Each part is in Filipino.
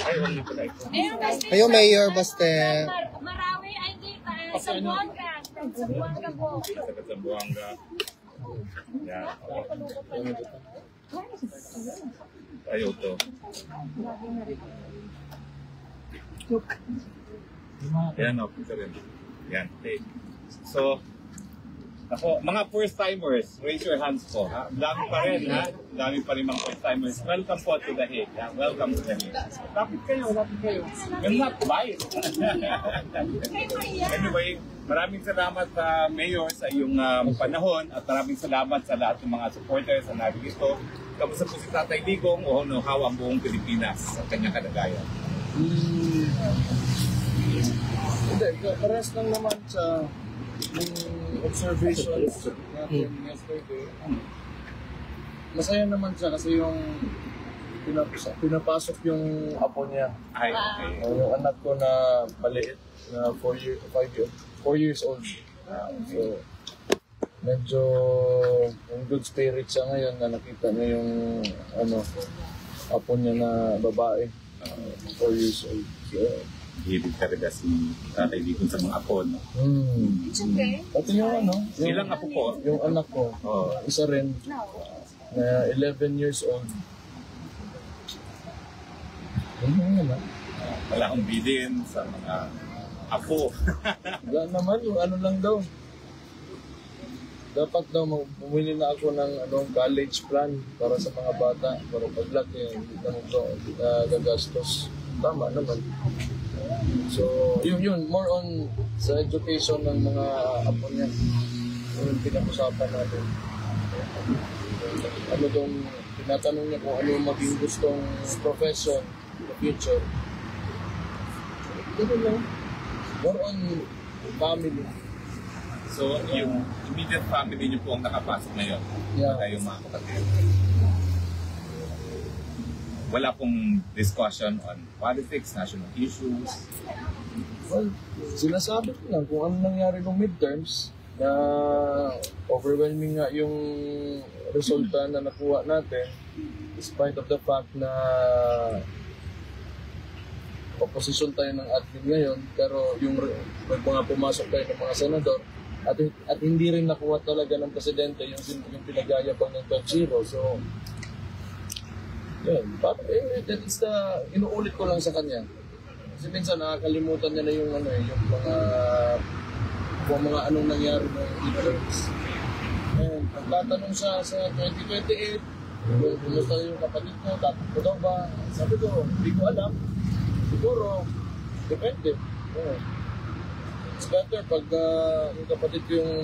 Kayo, Mayor Baste. Marawi ay hindi. Zamboanga. Zamboanga po. Zamboanga. Yan. Ayaw to. Yan, okay ka rin. Yan, okay. So, ako, mga first-timers, raise your hands po. Ha? Dami pa rin, ha? Dami pa rin mga first-timers. Welcome po to The Hague. Ha? Welcome to The Hague. Lapit kayo, lapit kayo. You're not biased. Anyway, maraming salamat, Mayor, sa iyong panahon at maraming salamat sa lahat ng mga supporters na narito. Kamusta po si Tatay Digong o how ang buong Pilipinas sa kanyang kalagayan? Hindi, parehas lang naman sa observations natin yesterday. Masaya naman siya kasi yung pinapasok yung apo niya. Ay, okay. Yung anak ko na maliit, na 4 years old. So, medyo in good spirit siya ngayon na nakita niya yung apo niya na babae, 4 years old. So, hilig talaga si Tatay Digong sa mga apo, no? It's okay. Pati yung Ilang apo po? yung anak ko, isa rin, na 11 years old. Wala akong bilin sa mga apo. Wala naman, yung lang daw. Dapat daw bumili na ako ng college plan para sa mga bata, para paglaki, hindi gagastos. Tama naman. So, yun, more on sa education ng mga apo niya. Yung pinag-usapan natin. Tinatanong niya kung ano yung maging gustong profession in the future. Ganun lang. More on family. So, yung immediate family niyo po ang nakapasok ngayon? Yeah. Wala yung mga kapatid? Wala pong discussion on politics, national issues? Well, sinasabi ko lang kung ano nangyari ng midterms na overwhelming nga yung resulta na nakuha natin despite of the fact na opposition tayo ng admin ngayon, pero yung mga pumasok tayo ng mga senador at hindi rin nakuha talaga ng presidente yung pinagayabang ng 12-0. So, yun. Inuulit ko lang sa kanya. Kasi minsan nakakalimutan niya na yung mga anong nangyari ng midterms. And pagtatanong siya sa 2028, kumusta yung kapatid ko, tatakbo daw ba? Sabi ko, hindi ko alam. Siguro, depende. It's better pag yung kapatid ko yung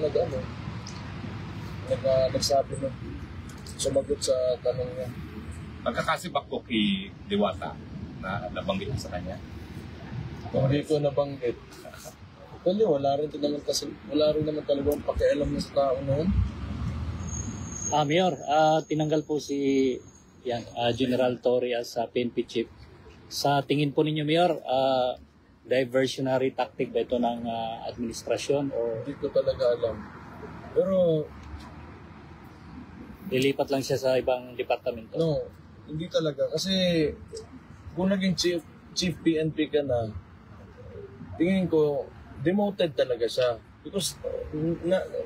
nagsabi na sumagot sa tanong niya. Pagkakasibak ko kay Diwata na nabanggit ko sa kanya? Hindi ko nabanggit. Actually, wala rin naman talagang pakialam na sa tao noon. Mayor, tinanggal po si General Torre as PNP chief. Sa tingin po ninyo, Mayor, diversionary tactic ba ito ng administrasyon or Hindi ko talaga alam. Pero lilipat lang siya sa ibang departamento? no, hindi talaga. Kasi kung naging chief PNP ka na, tingin ko, demoted talaga siya. Because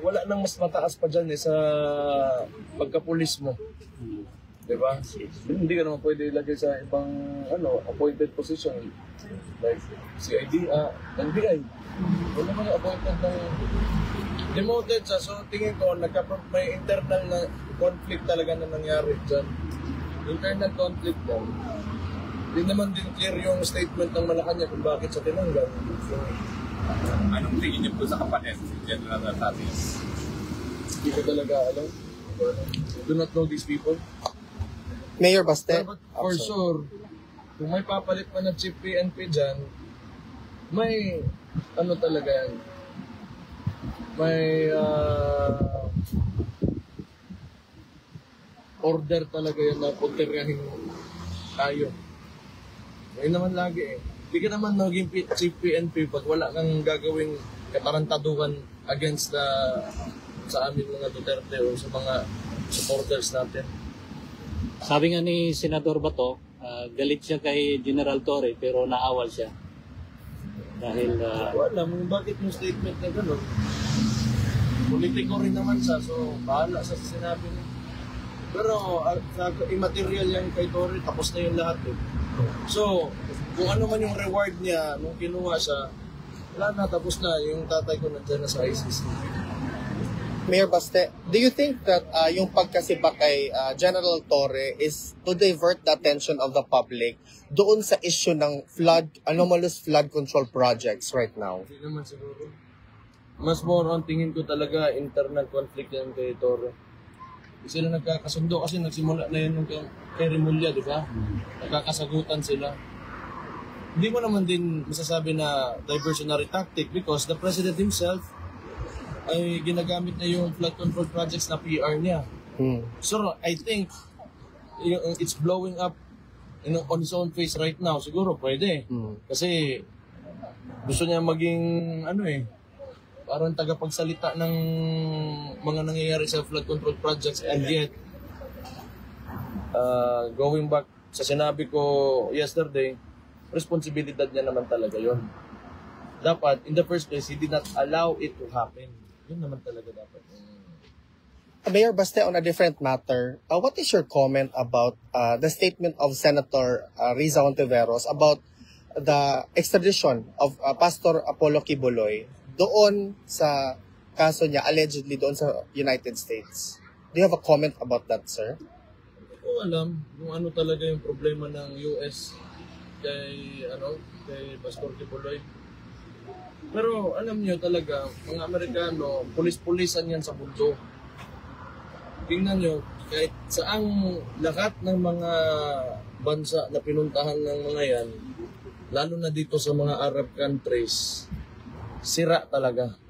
wala nang mas mataas pa dyan sa pagkapulis mo. Diba? Hindi ka naman pwede ilagay sa ibang appointed position. Like NBI. Wala naman appointed ng demoted siya. So tingin ko, may internal na conflict talaga na nangyari dyan. Internal conflict lang. Hindi naman din clear yung statement ng Malacanang kung bakit siya tinanggal. So, anong tingin niyo po sa kapatid, si General Natatis? hindi ko talaga alam. Do not know these people. Mayor Baste. But for sure, kung may papalit pa na chief PNP dyan, may talaga yan. May order talaga yan na puntiryahin tayo. Ngayon naman lagi Hindi ka naman naging chief PNP pag wala kang gagawing katarantaduhan against sa amin mga Duterte o sa mga supporters natin. Sabi nga ni Senador Bato, galit siya kay General Torre pero naawal siya. Dahil Wala mo bakit yung statement na gano'n. Politiko rin naman siya, so bahala sa sinabi niya. Pero sa immaterial yung kay Torre, tapos na yung lahat eh. So, kung ano man yung reward niya nung kinuha siya, wala na, tapos na. Yung tatay ko nandiyan na sa ICC. Mayor Baste, do you think that yung pagkasibak kay General Torre is to divert the attention of the public doon sa issue ng anomalous flood control projects right now? Hindi naman siguro. Mas more on tingin ko talaga internal conflict yan kay Torre. Hindi sila nagkakasundo kasi nagsimula na yun nung kay Remulla, di ba? Nagkakasagutan sila. Hindi mo naman din masasabi na diversionary tactic because the president himself ay ginagamit na yung flood control projects na PR niya. So, I think it's blowing up on its own face right now. Siguro, pwede. Kasi gusto niya maging, parang tagapagsalita ng mga nangyayari sa flood control projects and yet, going back sa sinabi ko yesterday, responsibilidad niya naman talaga yon. Dapat, in the first place, he did not allow it to happen. Yun naman talaga dapat. Mayor Baste, on a different matter, what is your comment about the statement of Senator Riza Ontiveros about the extradition of Pastor Apollo Kibuloy doon sa kaso niya, allegedly doon sa United States? Do you have a comment about that, sir? Hindi ko alam kung ano talaga yung problema ng US kay Pastor Kibuloy. Pero alam niyo talaga, mga Amerikano, pulis-pulisan yan sa mundo. Tingnan niyo, kahit saang lahat ng mga bansa na pinuntahan ng mga yan, lalo na dito sa mga Arab countries, sira talaga.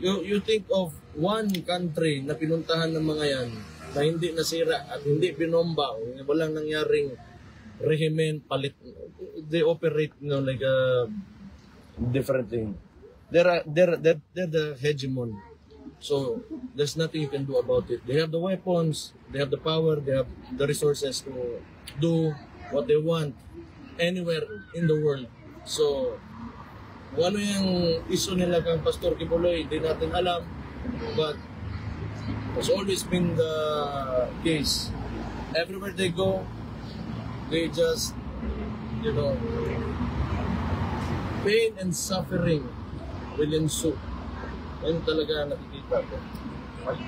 You think of one country na pinuntahan ng mga yan na hindi nasira at hindi binomba, walang nangyaring regimen, palit, they operate like a different thing. They're the hegemon. So there's nothing you can do about it. They have the weapons, they have the power, they have the resources to do what they want anywhere in the world. So kung ano yung issue nila kang Pastor Kibuloy, hindi natin alam, but it's always been the case. Everywhere they go, they just, pain and suffering will ensue. Yan talaga nakikita ko.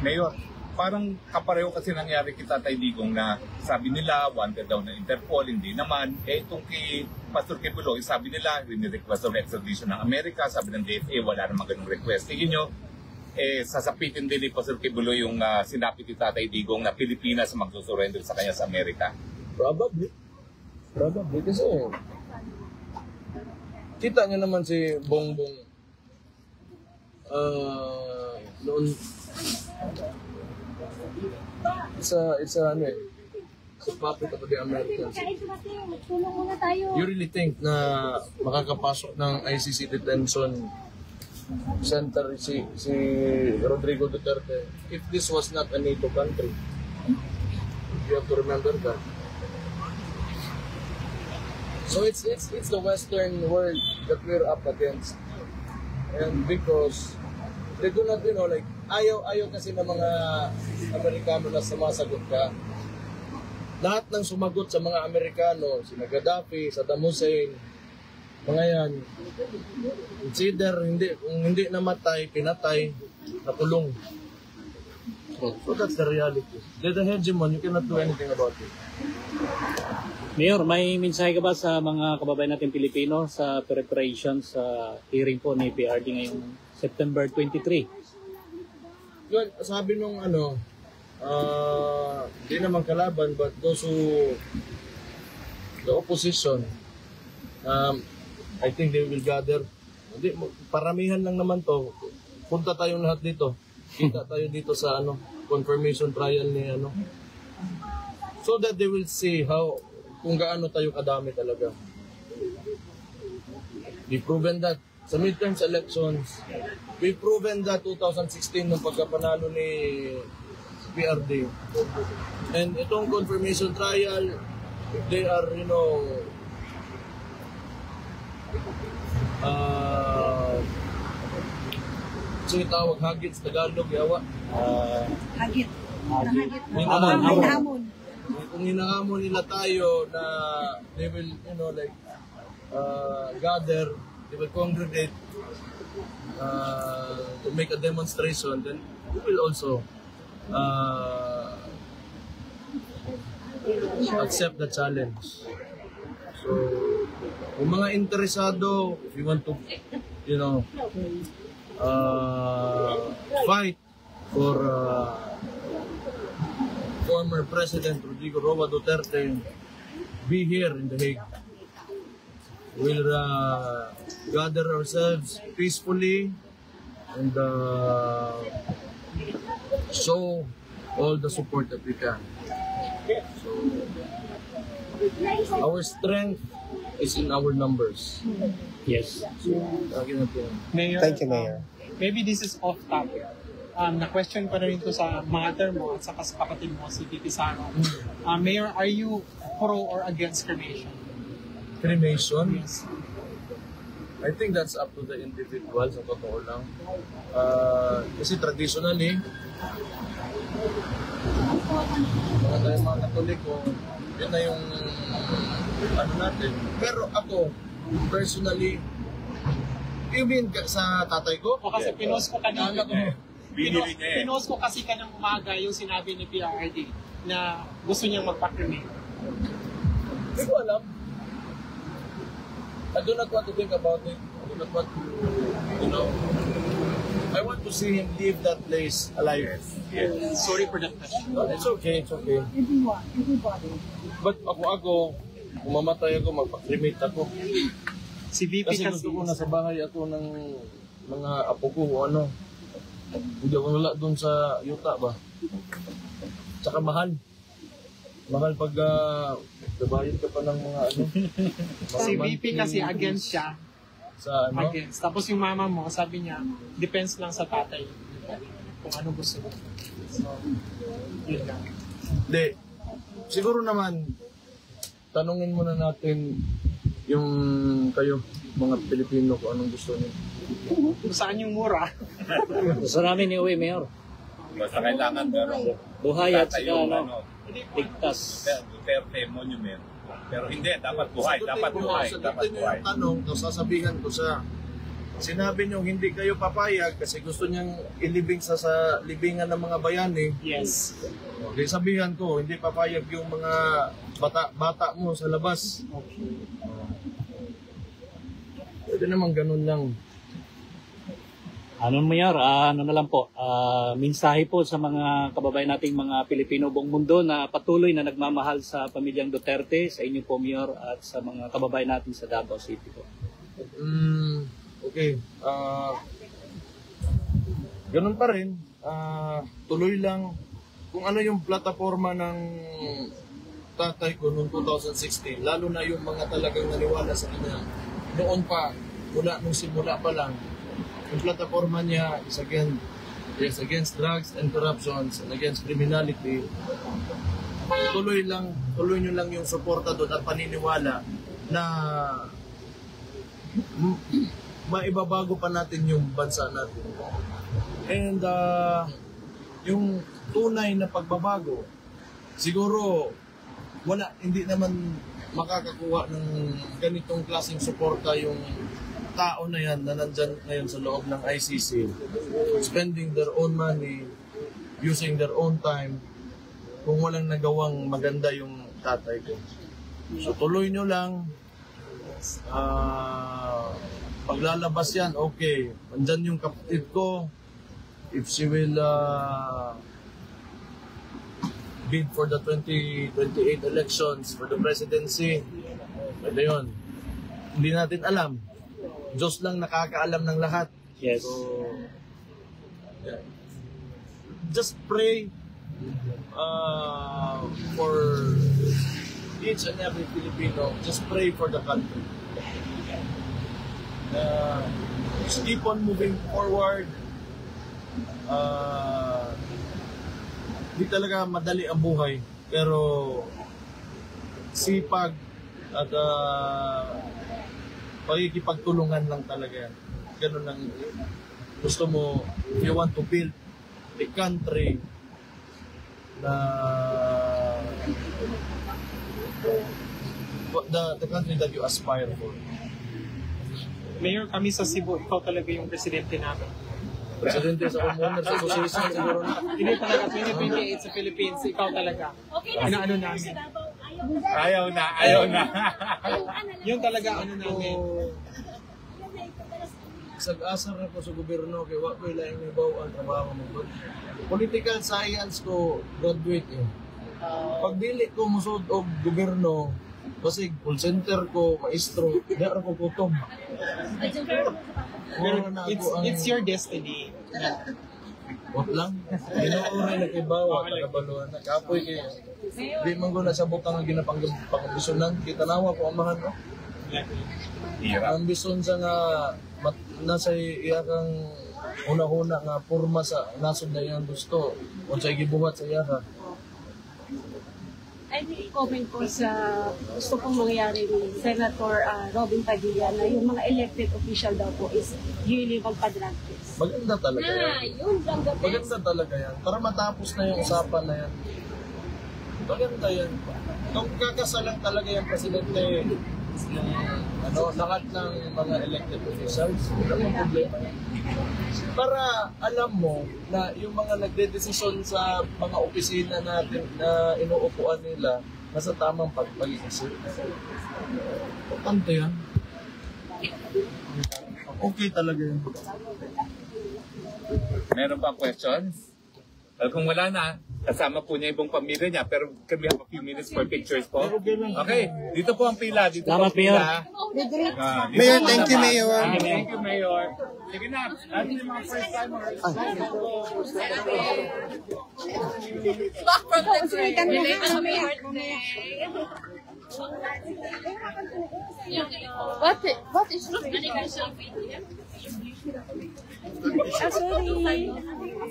Mayor, parang kapareho kasi nangyari kay Tatay Digong na sabi nila, wanted daw na Interpol, hindi naman. Itong kay Pastor Kibuloy, sabi nila, request of extradition ng Amerika, sabi ng DFA, wala namang ganung request. Tingin nyo, sasapitin din ni Pastor Kibuloy yung sinapit ni Tatay Digong na Pilipinas magsusurrender sa kanya sa Amerika? Probably kasi kita nyo naman si Bongbong noon it's a puppet of the Americans. Tulong muna tayo. You really think na makakapasok ng ICC detention center si Rodrigo Duterte if this was not a NATO country? You have to remember that. So it's the Western world that we're up against, and because they do not, ayaw kasi ng mga Amerikano na sumasagot ka. Lahat ng sumagot sa mga Amerikano, sina Gaddafi, Saddam Hussein, mga yan, consider kung hindi namatay, pinatay, nakulong. So that's the reality. They're the hegemon, you cannot do anything about it. Mayor, may mensahe ka ba sa mga kababayan natin Pilipino sa preparation sa hearing po ni PRD ngayong September 23? Yun, sabi nung di naman kalaban, but those who, the opposition, I think they will gather. Paramihan lang naman to. Punta tayong lahat dito. Kita tayo dito sa confirmation trial ni so that they will see kung gaano tayo kadami talaga. We've proven that sa midterms elections. We've proven that 2016 nung pagkapanalo ni PRD. And itong confirmation trial, if they are, so tawag hagit sa Tagalog, yawa. Hagit. Hagit. Hinahamon. Hinahamon. Kung hinahamon nila tayo na they will, gather, they will congregate to make a demonstration, then we will also accept the challenge. So, kung mga interesado, if you want to, fight for former President Rodrigo Roa Duterte, be here in The Hague. We'll gather ourselves peacefully and show all the support that we can. So, our strength is in our numbers. Yes. Mayor, Thank you, Mayor. Maybe this is off topic. Na-question pa na rin to sa mother mo at saka sa kapatid mo, si Titi Sara. Mayor, are you pro or against cremation? Cremation? Yes. I think that's up to the individual, sa totoo lang. Kasi traditionally, mga Katoliko, yun na yung natin. Pero ako, personally, you mean sa tatay ko? O kasi pinost ko kanina. Binili niya eh. Pinost ko kasi kanang umaga yung sinabi ni PRD na gusto niyang magpa-cremate. Hindi ko alam. I do not want to think about it. I do not want to, I want to see him leave that place alive. Yes. Sorry for that question. No, it's okay, it's okay. Everybody. But ako, kung mamatay ako, magpa-cremate ako. Si VP Kasi gusto ko nasa bahay ako ng mga apo ko o ano. Hindi ako wala doon sa yuta ba. Tsaka mahal. Mahal pag nabayad ka pa ng mga ano. Si VP kasi against siya. Sa ano? Against. Tapos yung mama mo, sabi niya, depends lang sa tatay. Kung ano gusto mo. So, yun lang. Hindi. Siguro naman, tanungin muna natin yung kayo, mga Pilipino, kung anong gusto niyo. Kung saan yung mura? Gusto namin ni Uwe, Mayor. Basta kailangan meron. Buhay at saka Yung, ligtas. Duterte monument. Pero hindi, dapat buhay, dapat buhay, dapat Sagutin niyo buhay. yung tanong, tapos sasabihan ko sa sinabi niyo hindi kayo papayag kasi gusto niyang ilibing sa libingan ng mga bayani. Yes. Okay, sabihan ko, hindi papayag yung mga bata mo sa labas. Pwede naman ganun lang. Ano, Mayor, ano na lang po, mensahe po sa mga kababayan nating mga Pilipino buong mundo na patuloy na nagmamahal sa pamilyang Duterte, sa inyo po, Mayor, at sa mga kababayan natin sa Davao City po. Okay. Ganun pa rin. Tuloy lang. Kung ano yung plataforma ng tatay ko noong 2016, lalo na yung mga talagang naniwala sa kanya, noon pa, mula nung simula pa lang, yung plataforma niya is against drugs and corruptions and against criminality. Tuloy nyo lang yung suporta doon at paniniwala na maibabago pa natin yung bansa natin. And yung tunay na pagbabago, siguro hindi naman makakakuha ng ganitong klaseng suporta yung tao na yan na nandyan ngayon sa loob ng ICC, spending their own money, using their own time, kung walang nagawang maganda yung tatay ko. So tuloy nyo lang. Paglalabas yan, okay. Nandyan yung kapatid ko. If she will bid for the 2028 elections for the presidency, pwede yun. Hindi natin alam. Diyos lang nakakaalam ng lahat. Yes. So, yeah. Just pray for each and every Filipino. Just pray for the country. Just keep on moving forward. Di talaga madali ang buhay, pero sipag at pagkikipagtulungan lang talaga yan. Ganun lang. Gusto mo, if you want to build a country na the country that you aspire for. Mayor, kami sa Cebu, ikaw talaga yung presidente namin. Presidente sa Commonwealth Association siguro na. Hindi talaga 2028 sa Philippines, ikaw talaga. Ano namin. Ayaw na. Yun talaga ano namin. Sag-asar na ko sa gobyerno kay wa ko'y laing ibaw ang trabaho mo doon. Political science ko graduate eh. Pag dili ko musod og gobyerno, kasi call center ko, maestro, di ako ko kutob. Pero it's your destiny. Wag lang. Inuuri na kay bawa, nakabaluan na. Kapoy kayo. Di man ko na sa butang ang ginapangambisyonan. Kita nawa ko amahan no? Hirap. Ambisyon sa nga nasa iya kang una-una nga porma sa nasod na iyang gusto. O sa gibuhat sa iya ka. Ay, comment ko sa gusto pong mangyari ni Senator Robin Padilla na yung mga elected official daw po is yearly magpa-drug test. Maganda talaga yan. Yun lang the Maganda talaga yan. Para matapos na yung usapan na yan. Maganda yan. Kung kakasalang talaga yung presidente, yung lahat ng mga elected officials, wala mong problema yan. Para alam mo na yung mga nagdedesisyon sa mga opisina natin na inuupuan nila nasa tamang pag-isip. Importante yan. Okay talaga yan. Meron pa questions? Well, kung wala na, kasama po niya ibang pamilya niya, pero can we have a few minutes for pictures po? Okay, dito po ang pila. Dito Salamat, po ang pila. Mayor, thank you, Mayor. Thank you, Mayor. Sige na, natin yung mga first timers. What is sorry.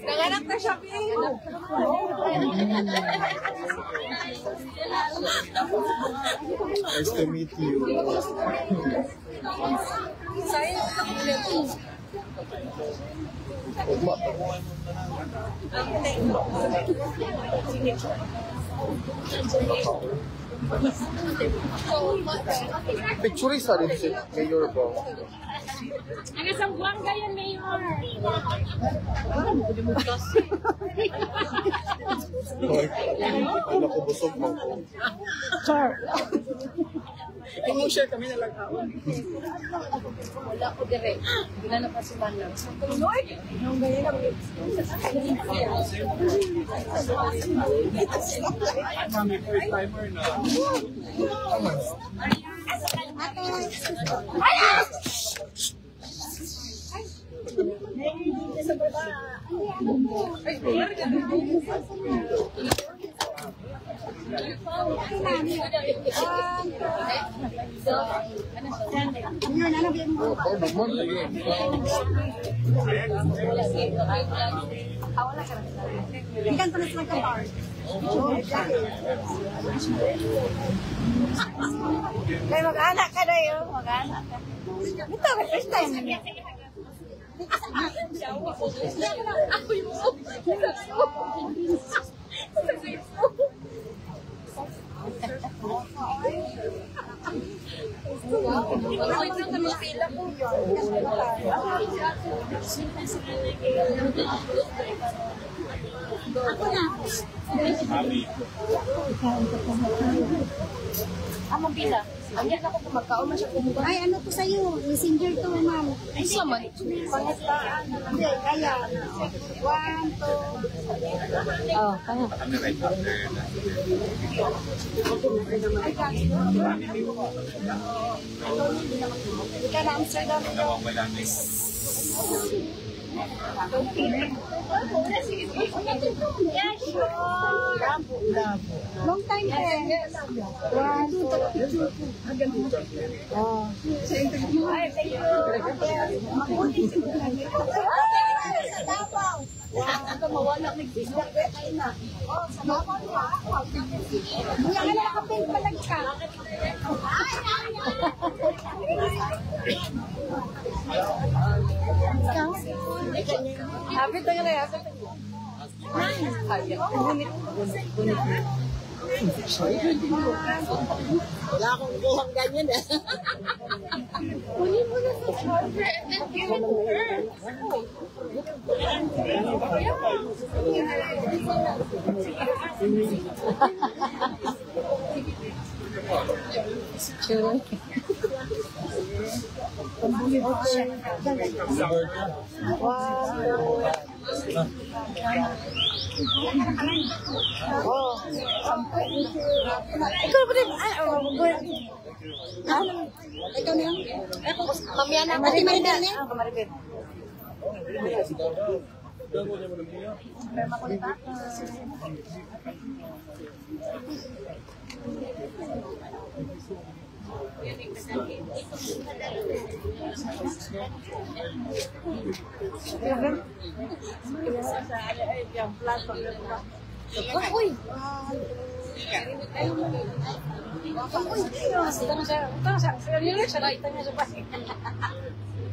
Nanganak na siya, Nice to meet you. Picture isa din si Mayor po. Ang isang buwangga yan, Mayor. Wala ko busog mo. I-share kami na lang ako. Wala ko direct. Bila na pasuman lang. Yung ganyan lang. Mami, first timer na. Ikan pa na sila ka bar. Kaya mag-anak ka na yun. Mag-anak ka. Ito, first time na. Ako yung Mami. Among pila. Andiyan ako kung magkaon man siya kumuha. Ay, ano to sa'yo? Messenger to, ma'am. Ay, saman. Pangitaan. Hindi, kaya. 1, 2. Oh, kaya. Kami right after. Ika na Amsterdam. Nawawala na yung Long time pa eh. 1, 2, 3. Oh. Ay, thank you. Mabuti sa Davao. Ito mawala nag-isdak kayo na. Salamat ka. Buya ka na nakapin palag ka. Happy tayo na yan. Wala akong buhang ganyan eh. Kunin mo na sa shoulder and then give it to her. Ikaw ba din? Ikaw na lang? Mamaya na. Mati Maribel niya? Maribel. Uy!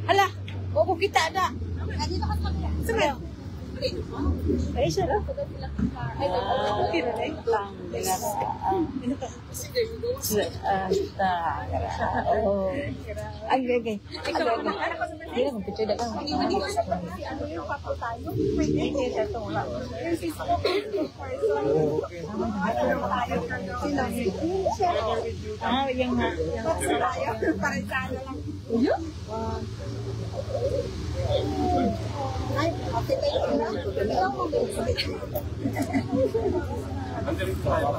Hala! Huwag ko kita na! Nandito ka sa kanila. Sige! Ay, siya lang. Ay, okay na rin. Ang gagay. Hindi na, magpicture na lang. Ano yung kapal tayo? Hindi, ito lang. Ah, yung nga. Parang sana lang. Uyo? Ay, okay tayo na.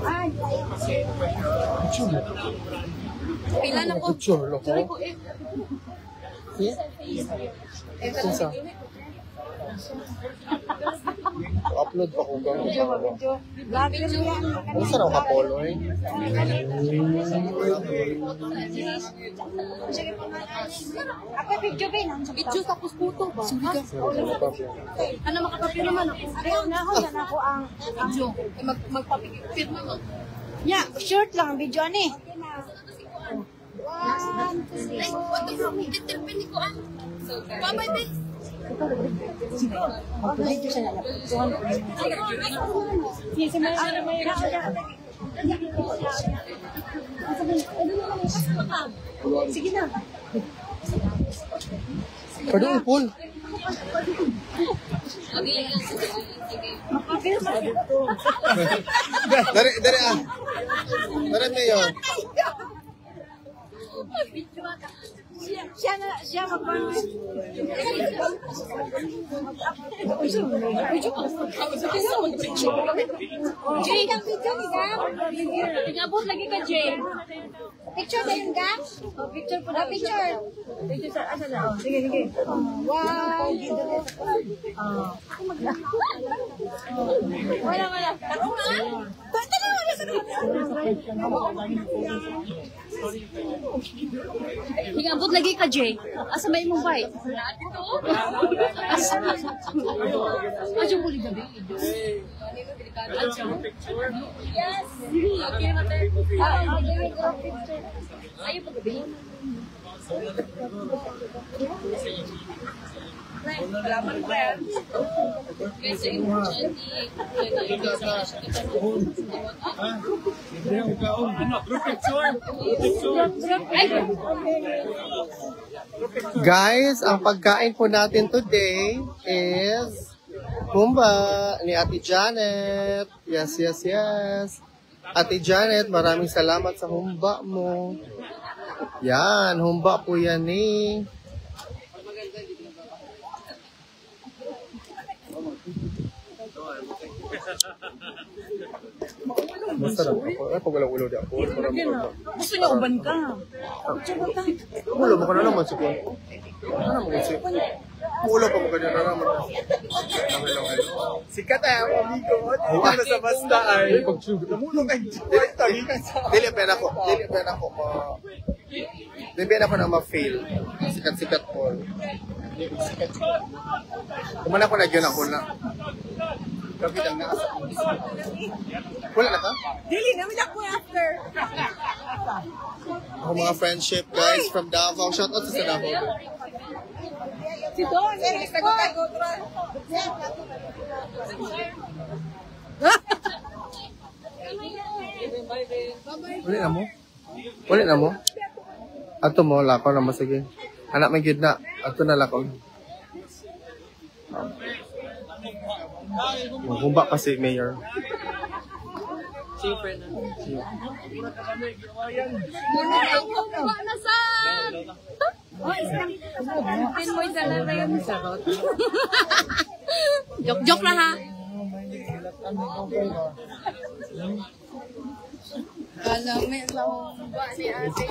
Ay, pila na po. Picture, loko. Sinsa? Upload pa ko gang. Video. Vlogger yan. Ano saan ako kapoloy? Ako video ba yun? Video tapos puto ba? Ano makapapir naman ako? Ayaw na ako. Yan ako ang video. Magpapir naman. Yeah, short lang ang video ni. 1, 2, 3. Sige na. Pwede ipon. Dari ah. Dari mayo. Siya magpapit. Jay, kang picture ni Gam? Tingabot lagi ka, Jay. Picture na yung Gam? Picture po na. Picture. Picture sa, asa na? Sige, sige. Wow. Wala. Tako na? Bata na, nasa na. Tingabot lagi ka, Jay. Asa may mong bike? Asa? Adyo mo ligabi. Yes. Okay, mate. Ayaw pa gabi. Salamat po yan. Kasi Guys, ang pagkain po natin today is humba ni Ate Janet. Yes. Ate Janet, maraming salamat sa humba mo. Yan, humba po yan eh. Masarap ako. Ay, pag walang ulo di ako. gusto niya uban ka. Ulo mo ka na naman si Kuya. Ano mo kasi? Ulo pa mo ka na naman. Sikat ay ang amigo mo. Dito sa basta ay. Namulong ay Dili pera ko. Dili pera ko na ma-fail. Sikat-sikat po. Kumana ko na yun ako na. Wala na ka? Dili namin ako after. Ako mga friendship guys from Davao. Shout out sa Davao. Si Don, Wala na mo? Wala na mo? Ato mo, lako na mo. Sige. Anak may good na. Ato na lako. Magkumba pa si Mayor. Joke lang ha. Alam mo si ate.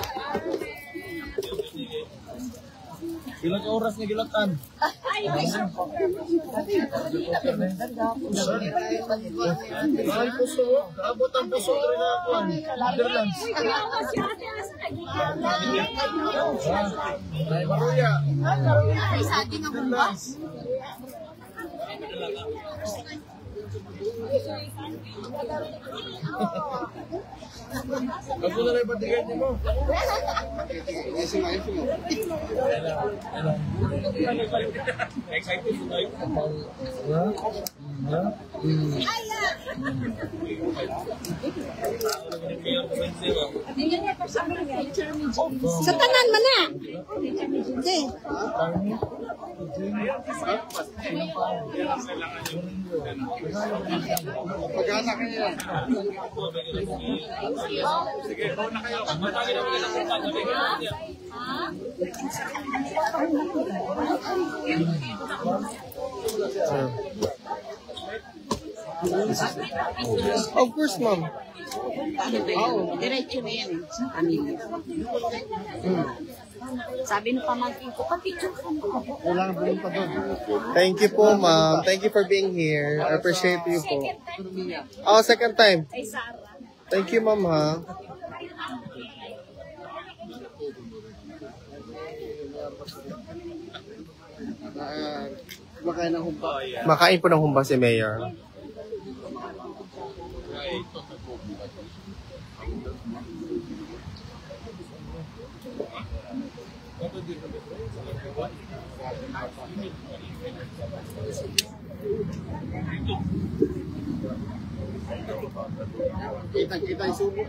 Ilang oras niya gilatan? Ay, puso. Abot ang puso rin ako. Netherlands. Ay, Maruya. Sa ating ang kumbas. Ako na rin patigan niyo mo. Excited mo tayo? Sa tanan man na. Okay. Pag-anak niya. Of course, ma'am. Diretso na yan eh. Sa pamilya. Sabi ng pamangkin ko, papicture ka mo. Thank you po, ma'am. Thank you for being here. I appreciate you po. Oh, second time. Ay, Sarah. Thank you, ma'am, ha. Makain po ng humba si Mayor. Kita yung subo.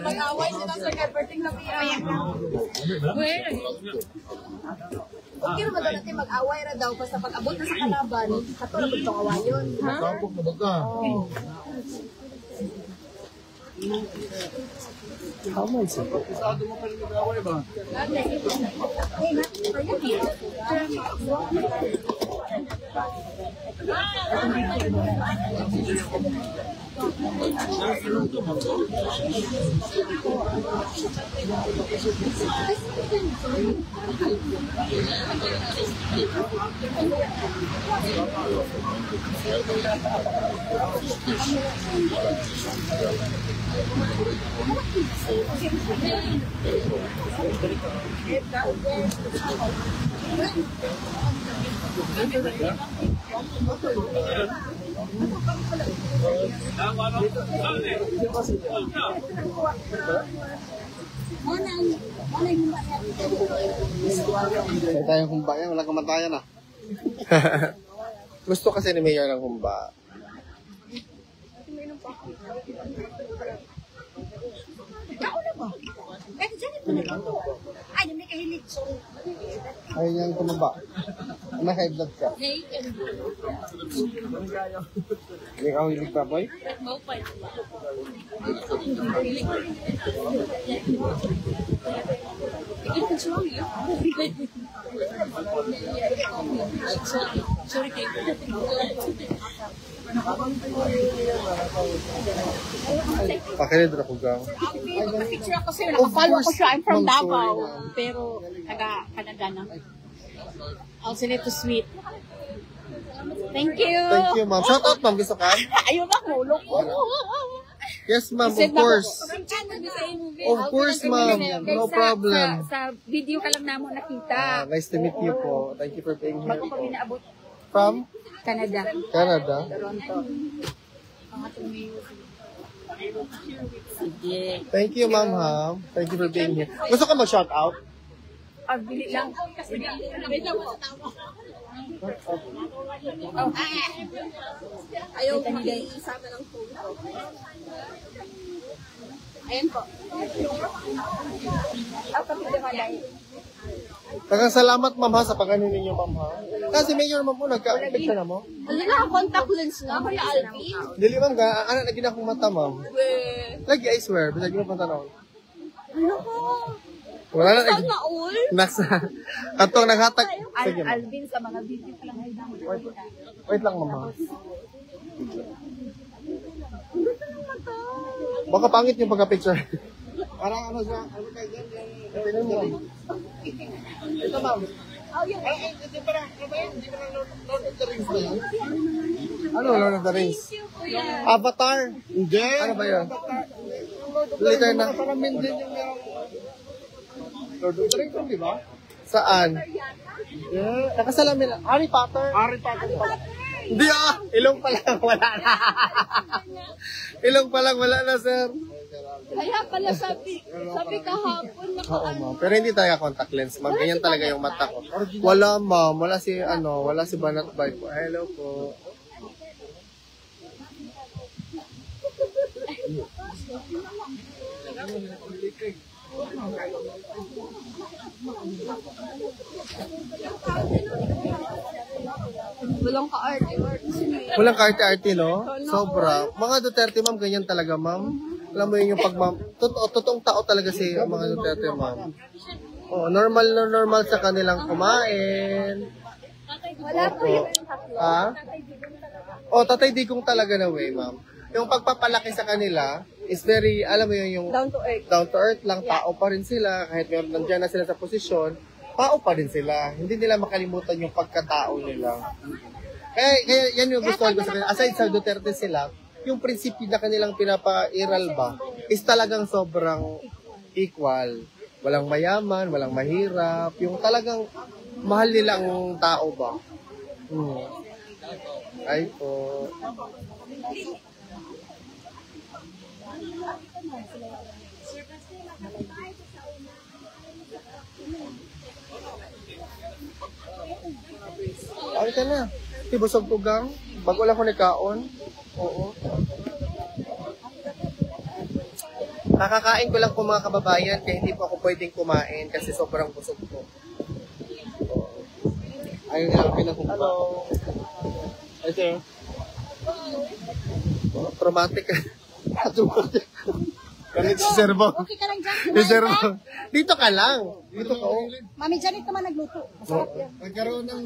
Mag-away sila sa everything na piyak. Okay naman daw natin mag-away ra daw basta pag-abot na sa kalaban, katulad ba itong awayon? Ha? Kapok na baga. How much? Isado mo pa rin mag-away ba? May tayong humba yan, walang kamatayan ah. Gusto kasi ni Mayor ng humba. Ay, may kahilig. Sorry. Ayaw niyang tumaba. May high blood ka. May kahilig pa, boy? Pakinig ako gaw. Picture ako sa'yo. Nakafollow ko siya. I'm from Davao. Pero, taga-Canada na. Also, to sweet. Thank you. Thank you, ma'am. Shout out, ma'am. Gusto ka? Ayaw na, mulok ko. Yes, ma'am. Of course. Of course, ma'am. No problem. Sa video ka lang namo nakita. Nice to meet you po. Thank you for being here. Bago kami naabot From Canada. Canada. Toronto. Sige. Thank you, ma'am, ha. Thank you for being here. Gusto ka mag-shout out? Bili lang. Ayaw ko isama ng phone ko. Ayan po. Tagang salamat, ma'am, ha, sa pag-ano ninyo, ma'am, ha. Kasi mayor, ma'am, po, nagka-picture na mo. Wala na, contact lens na. Kaya Alvin. Dili, ma'am, ka, anak na ginakong mata, ma'am. Lagi, I swear, bisa gina pang tanong. Ano ko? Wala na, Sana all? nasa, katong naghatag. Sige, ma'am. Alvin sa mga video ka lang ay Wait lang, ma'am, ha. Baka pangit yung pagka-picture. Parang ano siya, ano kayo dyan? Tingnan mo. Ito, ma'am. Ito parang, hindi ba Lord of the Rings ba yan? Ano Lord of the Rings? Avatar? Hindi. Ano ba yun? Later na. Parang din yung Lord of the Rings, di ba? Saan? Yeah. Nakasalamin lang. Harry Potter? Harry Potter. Hindi ilong pa lang, wala na. Ilong pa lang, wala na, sir. Kaya pala sabi kahapon Oo, ma'am. Pero hindi talaga contact lens, ma'am. Ganyan talaga yung mata ko. Wala, ma'am. Wala si Banat Bike po. Hello po. walang ka-arte. Walang kaarte-arte, no? Sobra. Mga Duterte, ma'am, ganyan talaga, ma'am. Alam mo yun yung pag, ma'am, totoong tao talaga si mga Duterte, ma'am. Oh, normal sa kanilang kumain. Wala po yung Ha? Oh, Tatay Digong talaga na way, ma'am. Yung pagpapalaki sa kanila is very, alam mo yun, yung down to earth lang, tao pa rin sila. Kahit meron nandiyan na sila sa posisyon, tao pa rin sila. Hindi nila makalimutan yung pagkatao nila. Kaya yan yung gusto ko sa kanila. Aside sa Duterte sila, yung prinsipyo na kanilang pinapairal ba is talagang sobrang equal. Walang mayaman, walang mahirap. Yung talagang mahal nila ang tao ba. Ay po. Ay ka na. Tibusog ko gang. Bago lang ko nikaon. Oo. Nakakain ko lang po mga kababayan kaya hindi po ako pwedeng kumain kasi sobrang busog ko. Ayun nga ang pinakumpa. Hello. Ay sir. Traumatic. Traumatic. Ganit si Sir Bong. Okay ka lang dyan. Si Sir Bong. Dito ka lang. Dito ka. Mami Janet naman nagluto. Masarap yan. Nagkaroon ng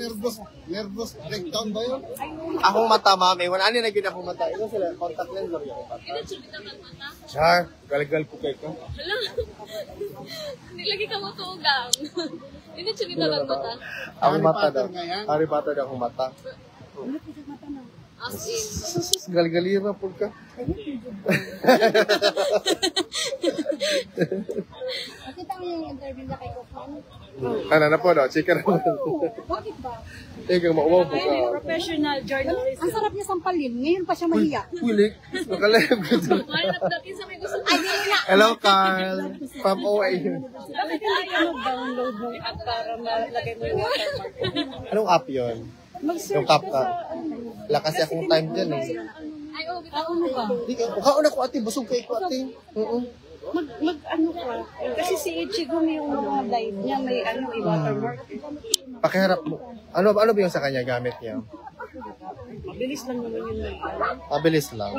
nervous breakdown ba yun? Akong mata, mami. Wala na naging akong mata. Ito sila, contact lens or yung mata. Char, galigal ko kayo ko. Nilagi ka mo tugang. Hindi chunita lang mata. Akong mata daw. Harry Potter daw akong mata. As in. Galgalira po ka. Nakita mo yung interview na kay Kofan? Ano na po daw? Chika naman. Bakit ba? Ikaw, mauwaw po ka. Professional journalist. Ang sarap niya sampalin. Ngayon pa siya mahiya. Pulik. Nakalive ko ito. Ay, hindi na. Hello, Carl. From OA. Bakit hindi ka mag-download ng app para malagay mo yung watermark? Anong app yun? Mag-search Yung CapCut. Wala kasi akong time dyan eh. Ay, ano ba? Kauna ko ate, busog kayo ko ate. Ano ka? Kasi si Ichigo yung mga live niya may i-watermark. Pakiharap mo. Ano ba yung sa kanya gamit niya? Mabilis lang naman yun. Mabilis lang.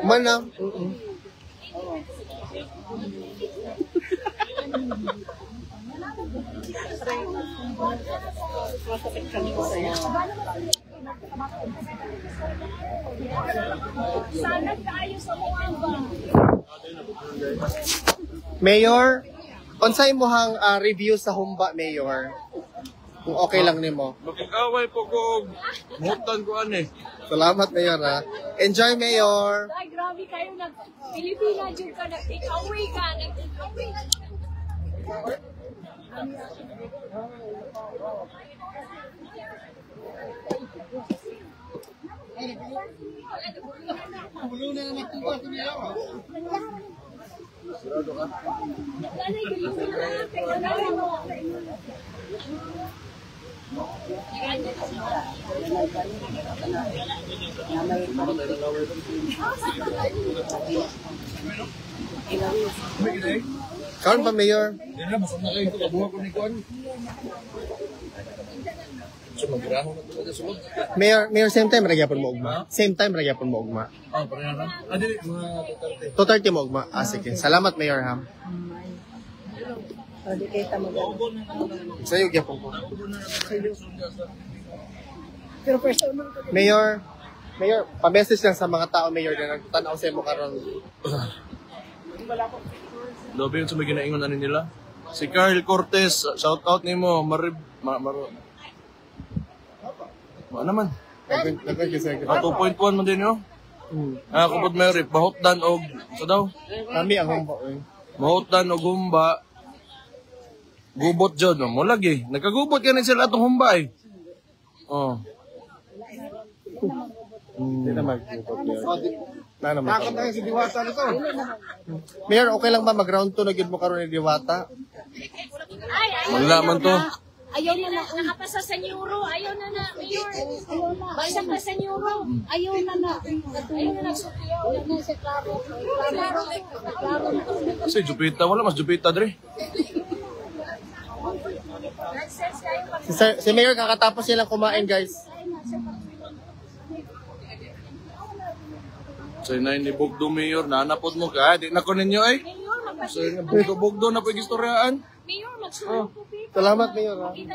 Mana? Mayor, Unsay mo hang review sa humba, Mayor? Kung okay lang nimo. Makikaway po ko. Mutan ko ani. Salamat, Mayor, ha. Enjoy, Mayor. Ay, grabe kayo. Pilipina dyan ka. Nag-ikaway ka. Nag-ikaway. Karon pa, Mayor? Hindi na, masama kayo ito. Kabuha ko ni Kuan. So, magraho na ito sa sulod. Mayor, same time, ragyapon mo ugma. Same time, ragyapon mo ugma. Ah, pareha na. Ah, dili, mga 2:30 mo ugma. Sige. Salamat, Mayor, ha. Sa'yo, gyapon ko. Mayor, pa-message lang sa mga tao, Mayor, na nagtanaw sa mo karon. Lobe yun sa may ginaingon ano nila. Si Carl Cortez, shout out nimo. Naman. 2.1 man din yo. Kapag may rip, mahotdan og sa daw. Kami ang humba, eh. Mahotdan og humba. Gubot jud mo lagi. Nagkagubot ka sila atong humba eh. Oh. Hindi na mag-gubot, Mayor. Na naman. Takot tayo si Diwata nito. Mayor, okay lang ba mag-round 2 na gid mo karon ni Diwata? Wala man to. Ayaw na nakapasa sa neuro. Ayaw na Mayor. Basag na sa neuro. Ayaw na nagsukiyaw. Ayaw na sa klaro. Si Jupita, wala mas Jupita dre. Si Mayor, kakatapos nilang kumain, guys. So na ni Bugdo Mayor, nanapod mo ka. Di na ko ninyo ay. So Bugdo na po yung istoryaan. Mayor, magsulong po. Salamat, Mayor, ha.